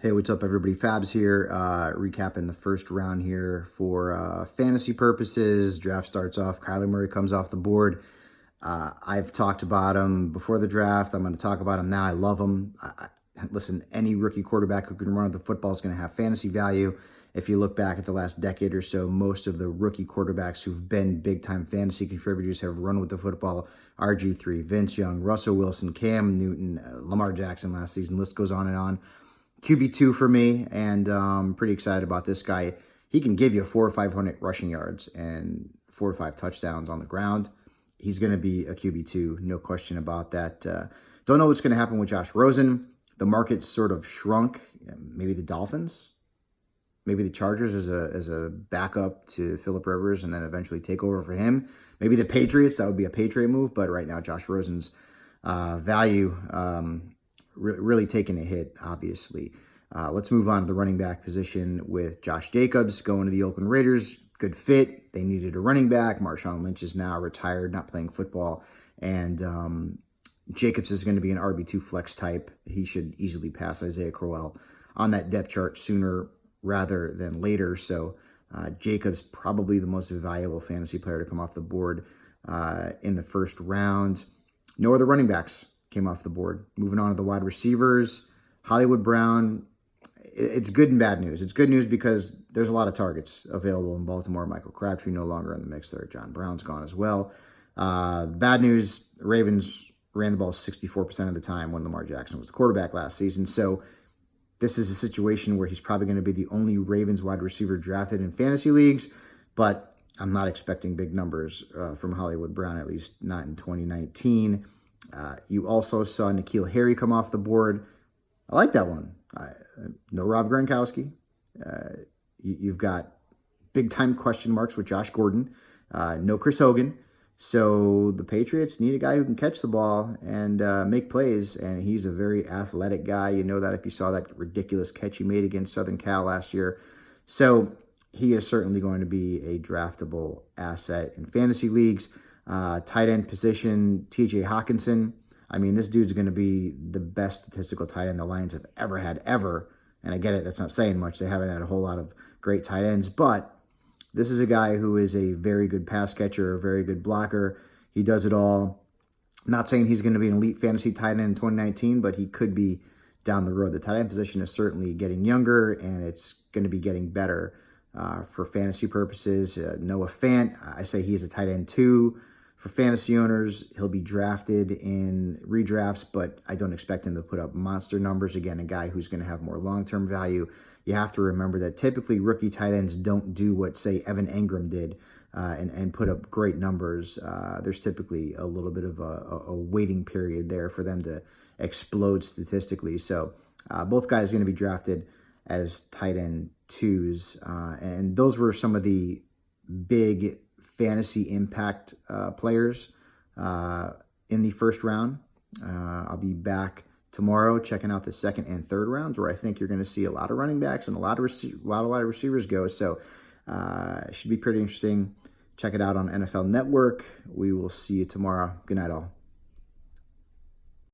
Hey, what's up, everybody? Fabs here, recapping the first round here for fantasy purposes. Draft starts off. Kyler Murray comes off the board. I've talked about him before the draft. I'm going to talk about him now. I love him. Listen, any rookie quarterback who can run the football is going to have fantasy value. If you look back at the last decade or so, most of the rookie quarterbacks who've been big-time fantasy contributors have run with the football. RG3, Vince Young, Russell Wilson, Cam Newton, Lamar Jackson last season. List goes on and on. QB2 for me, and I'm pretty excited about this guy. He can give you 400 or 500 rushing yards and 4 to 5 touchdowns on the ground. He's going to be a QB2, no question about that. Don't know what's going to happen with Josh Rosen. The market sort of shrunk. Maybe the Dolphins, maybe the Chargers as a backup to Phillip Rivers and then eventually take over for him. Maybe the Patriots, that would be a Patriot move, but right now Josh Rosen's value really taking a hit, obviously. Let's move on to the running back position with Josh Jacobs going to the Oakland Raiders. Good fit. They needed a running back. Marshawn Lynch is now retired, not playing football. And Jacobs is going to be an RB2 flex type. He should easily pass Isaiah Crowell on that depth chart sooner rather than later. So Jacobs probably the most valuable fantasy player to come off the board in the first round. No other running backs came off the board. Moving on to the wide receivers, Hollywood Brown. It's good and bad news. It's good news because there's a lot of targets available in Baltimore. Michael Crabtree no longer in the mix there. John Brown's gone as well. Bad news, Ravens ran the ball 64% of the time when Lamar Jackson was the quarterback last season. So this is a situation where he's probably going to be the only Ravens wide receiver drafted in fantasy leagues, but I'm not expecting big numbers from Hollywood Brown, at least not in 2019. You also saw N'Keal Harry come off the board. I like that one. No Rob Gronkowski. You've got big-time question marks with Josh Gordon. No Chris Hogan. So the Patriots need a guy who can catch the ball and make plays, and he's a very athletic guy. You know that if you saw that ridiculous catch he made against Southern Cal last year. So he is certainly going to be a draftable asset in fantasy leagues. Tight end position, TJ Hawkinson. I mean, this dude's going to be the best statistical tight end the Lions have ever had, ever. And I get it, that's not saying much. They haven't had a whole lot of great tight ends. But this is a guy who is a very good pass catcher, a very good blocker. He does it all. Not saying he's going to be an elite fantasy tight end in 2019, but he could be down the road. The tight end position is certainly getting younger, and it's going to be getting better for fantasy purposes. Noah Fant, I say he's a tight end too. For fantasy owners, he'll be drafted in redrafts, but I don't expect him to put up monster numbers. Again, a guy who's going to have more long-term value. You have to remember that typically rookie tight ends don't do what, say, Evan Engram did and put up great numbers. There's typically a little bit of a waiting period there for them to explode statistically. So both guys are going to be drafted as tight end twos. And those were some of the big fantasy impact players in the first round. I'll be back tomorrow checking out the second and third rounds, where I think you're going to see a lot of running backs and a lot of wide receivers go. So it should be pretty interesting. Check it out on NFL Network. We will see you tomorrow. Good night, all.